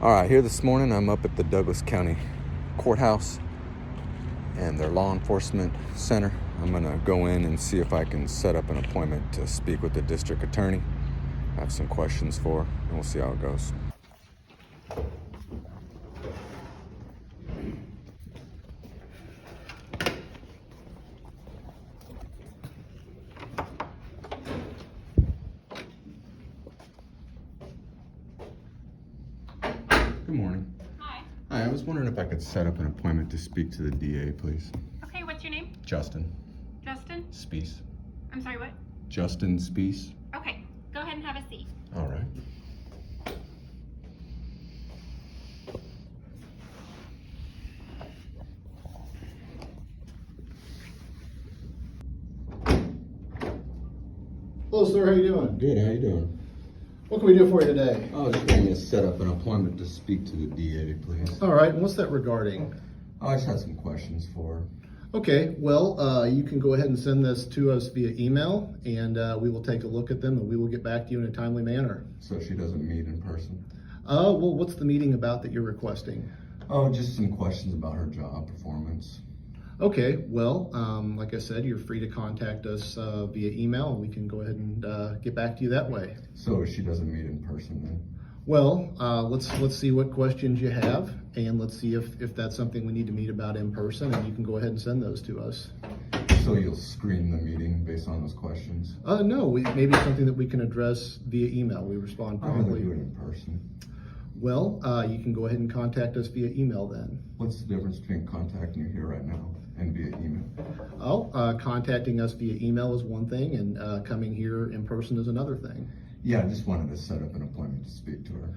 All right, here this morning, I'm up at the Douglas County Courthouse and their law enforcement center. I'm gonna go in and see if I can set up an appointment to speak with the district attorney. I have some questions for her, and we'll see how it goes. Good morning. Hi. Hi, I was wondering if I could set up an appointment to speak to the DA, please. Okay, what's your name? Justin Justin? Spees. I'm sorry, what? Justin Spees. Okay, go ahead and have a seat. All right. Hello, sir. How you doing? Good, how you doing? What can we do for you today? I was trying to set up an appointment to speak to the DA, please. All right. And what's that regarding? I just had some questions for her. Okay. Well, you can go ahead and send this to us via email, and we will take a look at them, and we will get back to you in a timely manner. So she doesn't meet in person? Well, what's the meeting about that you're requesting? Oh, just some questions about her job performance. Okay. Well, like I said, you're free to contact us via email, and we can go ahead and get back to you that way. So she doesn't meet in person then? Well, let's see what questions you have, and let's see if that's something we need to meet about in person, and you can go ahead and send those to us. So you'll screen the meeting based on those questions? No, maybe something that we can address via email. We respond I'd rather promptly. do it in person. Well, you can go ahead and contact us via email then. What's the difference between contacting you here right now and via email? Contacting us via email is one thing, and coming here in person is another thing. Yeah, I just wanted to set up an appointment to speak to her.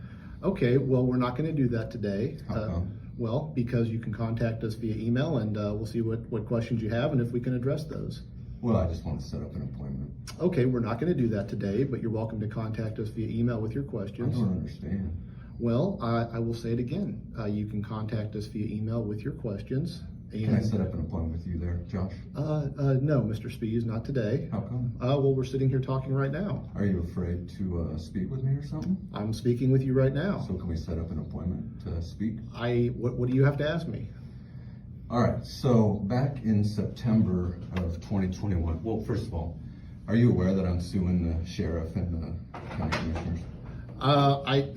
Okay, well, we're not going to do that today. How come? Well, because you can contact us via email, and we'll see what questions you have and if we can address those. Well, I just want to set up an appointment. Okay, we're not going to do that today, but you're welcome to contact us via email with your I questions. don't understand. Well, I will say it again. You can contact us via email with your questions. And, Can I set up an appointment with you there, Josh? no, Mr. Spees, not today. How come? Well, we're sitting here talking right now. Are you afraid to speak with me or something? I'm speaking with you right now. So can we set up an appointment to speak? What do you have to ask me? All right, so back in September of 2021, well, first of all, are you aware that I'm suing the sheriff and the county commissioners?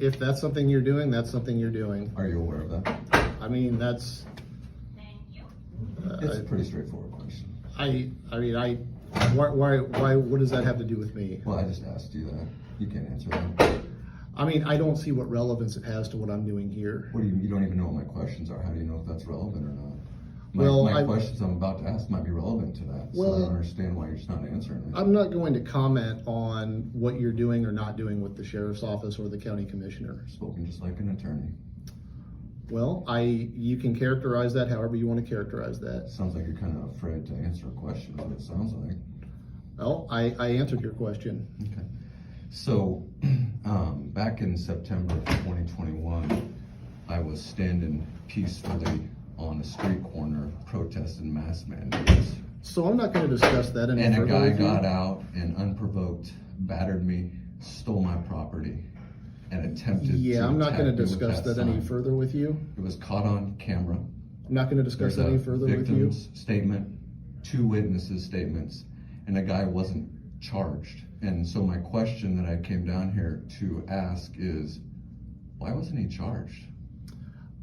If that's something you're doing, that's something you're doing. Are you aware of that? I mean, that's, Thank you. It's a pretty straightforward question. why, what does that have to do with me? Well, I just asked you that. You can't answer that. I mean, I don't see what relevance it has to what I'm doing here. What do you don't even know what my questions are. How do you know if that's relevant or not? Well, My questions I'm about to ask might be relevant to that. So I Well, don't understand why you're just not answering it. I'm not going to comment on what you're doing or not doing with the sheriff's office or the county commissioner. Spoken just like an attorney. Well, you can characterize that however you want to characterize that. Sounds like you're kind of afraid to answer a question, what it sounds like. Well, I answered your question. Okay. So, back in September of 2021, I was standing peacefully on a street corner protesting mask mandates. So I'm not going to discuss that any And a further guy with you. got out and unprovoked battered me, stole my property, and attempted to Yeah, I'm not attack going me to with discuss that any sign. further with you. It was caught on camera. I'm not going to discuss There's that any a further with you. victim's statement, 2 witnesses' statements, and the guy wasn't charged. And so my question that I came down here to ask is, why wasn't he charged?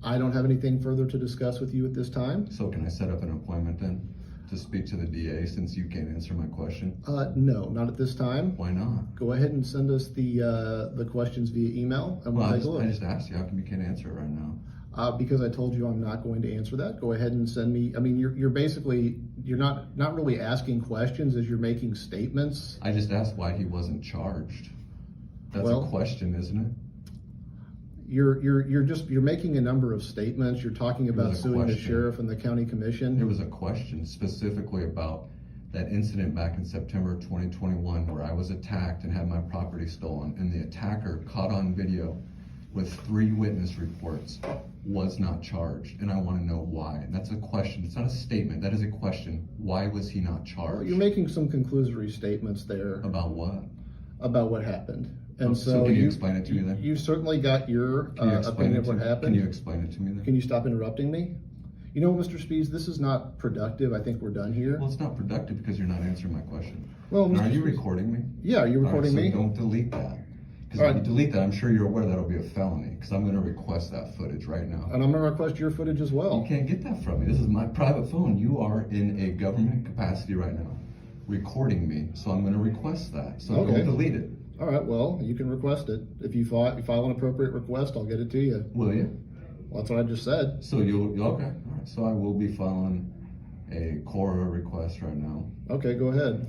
I don't have anything further to discuss with you at this time. So can I set up an appointment then to speak to the DA since you can't answer my question? No, not at this time. Why not? Go ahead and send us the questions via email, and we'll Well, take a look. I just asked you, how come you can't answer it right now? Because I told you I'm not going to answer that. Go ahead and send me. I mean, you're basically not really asking questions as you're making statements. I just asked why he wasn't charged. That's Well, a question, isn't it? You're making a number of statements. You're talking about was a suing the question. sheriff and the county commission. There was a question specifically about that incident back in September of 2021 where I was attacked and had my property stolen, and the attacker caught on video with 3 witness reports was not charged, and I want to know why. And that's a question. It's not a statement. That is a question. Why was he not charged? You're making some conclusory statements there. About what? about what happened. And So can you explain it to me then? You certainly got your Can you explain opinion it of to what me? happened. Can you explain it to me then? Can you stop interrupting me? You know, Mr. Speeds, this is not productive. I think we're done here. Well, it's not productive because you're not answering my question. Well, And Mr. are you Speeds- recording me? Yeah, are you recording All right, me? so don't delete that. Because All if right. you delete that, I'm sure you're aware that'll be a felony. Because I'm going to request that footage right now. And I'm gonna request your footage as well. You can't get that from me. This is my private phone. You are in a government capacity right now, recording me. So I'm going to request that. So Okay. don't delete it. All right, well, you can request it. If you file an appropriate request, I'll get it to you. Will you? Well, that's what I just said. So you'll okay. All right. So I will be filing a Cora request right now. Okay, go ahead.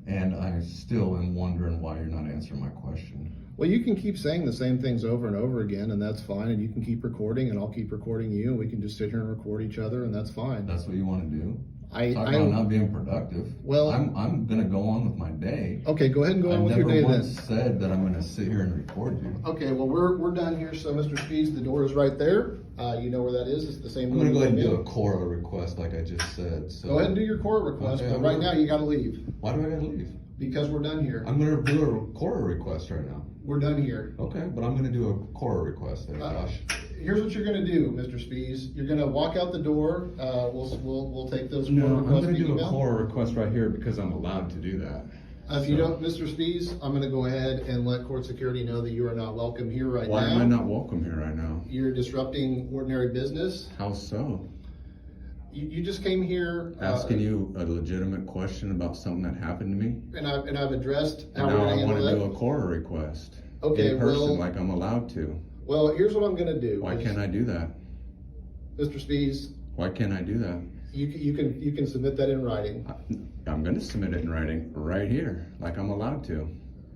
And I still am wondering why you're not answering my question. Well, you can keep saying the same things over and over again, and that's fine. And you can keep recording, and I'll keep recording you, and we can just sit here and record each other, and that's fine. That's what you want to do? Talk I about not being productive. Well- I'm gonna go on with my day. Okay, go ahead and go I on with your day never then. once said that I'm gonna sit here and record you. Okay, well, we're done here. So, Mr. Speeds, the door is right there. You know where that is. It's the same I'm door gonna go you ahead and came do in. a Cora request like I just said. So Go ahead and do your court request, Okay, but I'm right gonna- now you gotta leave Why do I gotta leave? because we're done here. I'm gonna do a Cora request right now. We're done here. Okay, but I'm gonna do a Cora request there, Josh. Here's what you're gonna do, Mr. Spees. You're gonna walk out the door. We'll take those No, court I'm requests gonna via do a email. Cora request right here because I'm allowed to do that. If you don't, Mr. Spees, I'm gonna go ahead and let court security know that you are not welcome here right Why now. am I not welcome here right now? You're disrupting ordinary business. How so? You just came here. Asking you a legitimate question about something that happened to me? And I've addressed how And we're now gonna I handle wanna do that. a Cora request. Okay, In person, well- like I'm allowed to. Well, here's what I'm gonna do. Why can't I do that? Mr. Spees, Why can't I do that? you can submit that in writing. I'm gonna submit it in writing right here, like I'm allowed to.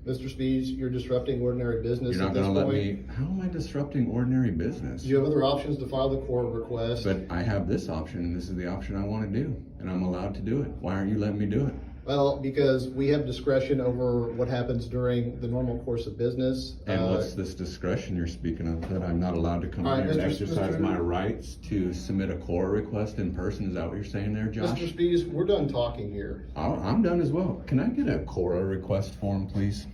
Mr. Spees, you're disrupting ordinary business You're at not this gonna let point. me, how am I disrupting ordinary business? You have other options to file the court request. But I have this option, and this is the option I wanna do, and I'm allowed to do it. Why aren't you letting me do it? Well, because we have discretion over what happens during the normal course of business. And what's this discretion you're speaking of, that I'm not allowed to come All right, here and Mr. exercise Mr. my rights to submit a Cora request in person? Is that what you're saying there, Josh? Mr. Spees, we're done talking here. I'm done as well. Can I get a Cora request form, please?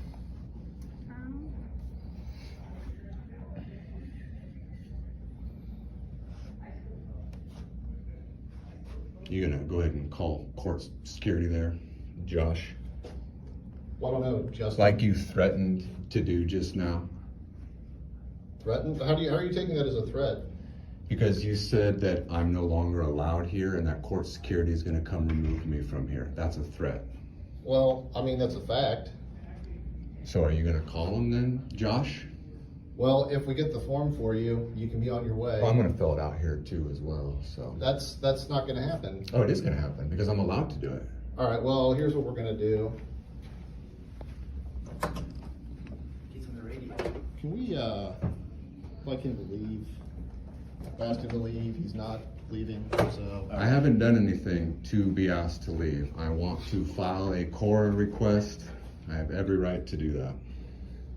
You gonna go ahead and call court security there, Josh? Well, I don't know, Justin. Like you threatened to do just now? Threatened? How are you taking that as a threat? Because you said that I'm no longer allowed here and that court security is gonna come remove me from here. That's a threat. Well, I mean, that's a fact. So are you gonna call him then, Josh? Well, if we get the form for you, you can be on your way. Well, I'm gonna fill it out here too as well, so. That's not gonna happen. Oh, it is gonna happen because I'm allowed to do it. All right, well, here's what we're gonna do. He's on the radio. Can we, like him to leave? Ask him to leave, he's not leaving, so. I haven't done anything to be asked to leave. I want to file a Cora request. I have every right to do that.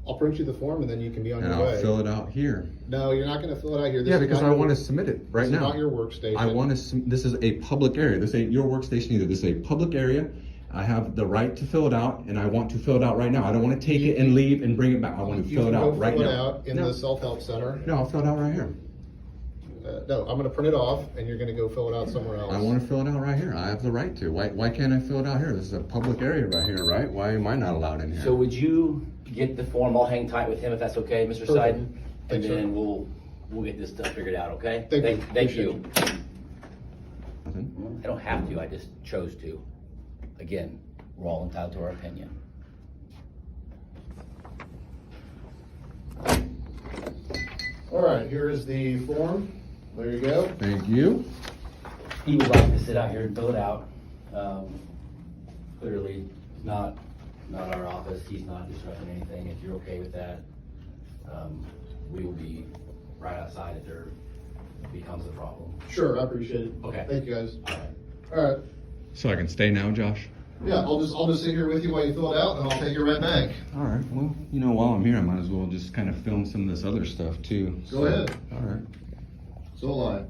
I'll print you the form and then you can be on And your I'll way. fill it out here. No, you're not gonna fill it out here. This Yeah, is because not I your- wanna submit it right This now. is not your workstation. I want to. This is a public area. This ain't your workstation either. This is a public area. I have the right to fill it out, and I want to fill it out right now. I don't want to take it and leave and bring it back. I want to You fill it can go out right fill it now. out in No, the self-help center. no, I'll fill it out right here. No, I'm gonna print it off and you're gonna go fill it out somewhere else. I want to fill it out right here. I have the right to. Why can't I fill it out here? This is a public area right here, right? Why am I not allowed in here? So would you get the form? I'll hang tight with him if that's okay, Mr. Perfect. Seiden. And Thanks, sir. then we'll get this stuff figured out, okay? Thank you. Thank Appreciate you. Nothing? I don't have to, I just chose to. Again, we're all entitled to our opinion. All right, here is the form. There you go. Thank you. He would like to sit out here and fill it out. Clearly, not our office, he's not disrupting anything. If you're okay with that, we will be right outside if there becomes a problem. Sure, I appreciate it. Okay. Thank you, guys. All right. All right. So I can stay now, Josh? Yeah, I'll just sit here with you while you fill it out and I'll take it right back. All right. Well, while I'm here, I might as well just kind of film some of this other stuff too. Go ahead. All right. So will I.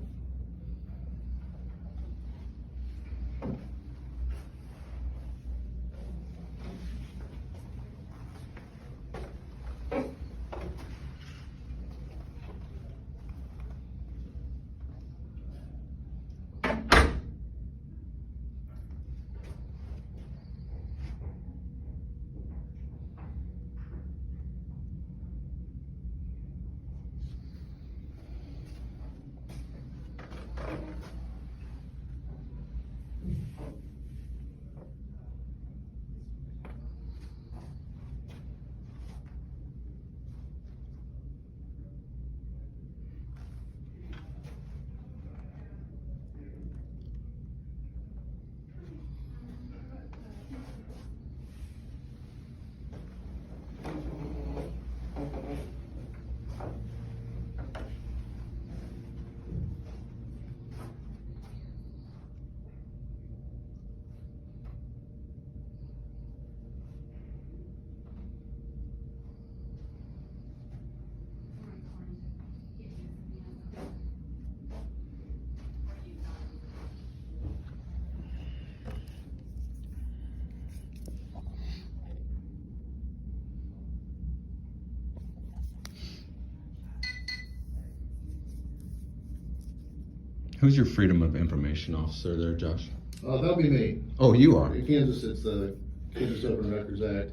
Who's your Freedom of Information Officer there, Josh? That'll be me. Oh, you are. In Kansas, it's the Kansas Open Records Act.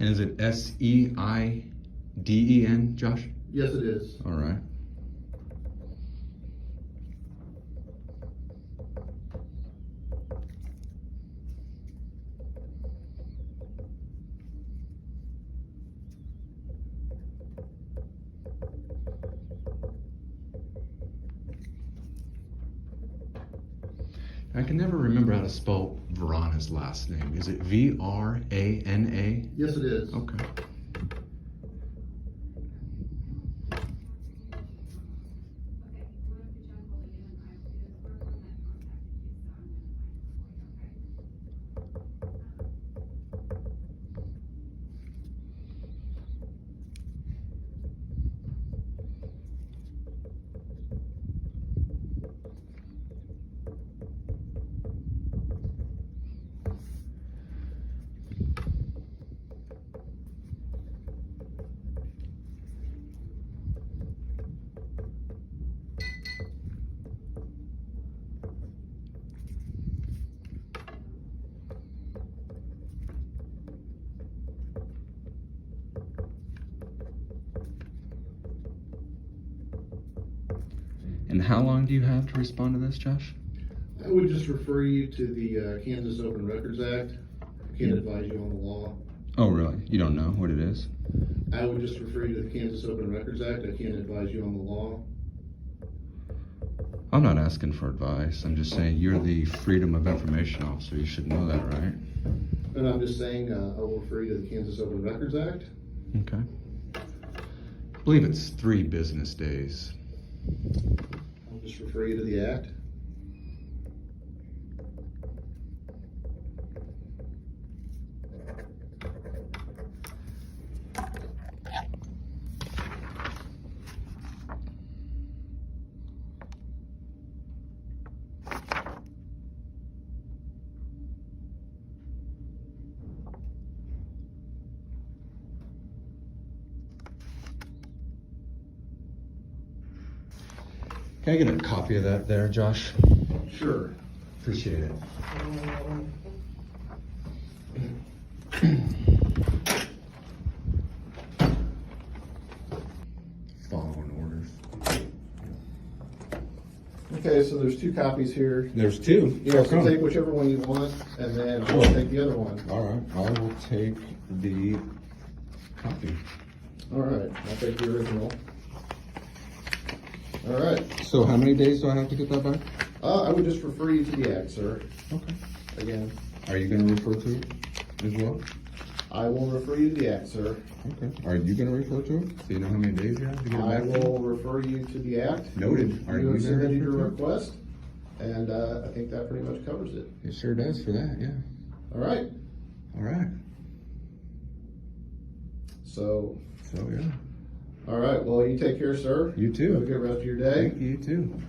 And is it Seiden, Josh? Yes, it is. All right. I can never remember how to spell Varana's last name. Is it V-R-A-N-A? Yes, it is. Okay. And how long do you have to respond to this, Josh? I would just refer you to the Kansas Open Records Act. I can't advise you on the law. Oh, really? You don't know what it is? I would just refer you to the Kansas Open Records Act. I can't advise you on the law. I'm not asking for advice. I'm just saying you're the Freedom of Information Officer. You should know that, right? And I'm just saying, I will refer you to the Kansas Open Records Act. Okay. I believe it's 3 business days. I'll just refer you to the act. Can I get a copy of that there, Josh? Sure. Appreciate it. Following orders. Okay, so there's 2 copies here. There's 2. Yeah, so take whichever one you want, and then I'll take the other one. All right, I will take the copy. All right, I'll take the original. All right. So how many days do I have to get that back? I would just refer you to the act, sir. Okay. Again, Are you going to refer to it as well? I will refer you to the act, sir. Okay. Are you going to refer to it? So you know how many days you have to get it I back? to me? will refer you to the act. Noted. Are You you have going submitted to your refer to it? request, and I think that pretty much covers it. It sure does for that, yeah. All right. All right. So, So, yeah. all right. Well, you take care, sir. You too. Have a good rest of your day. Thank you, you too.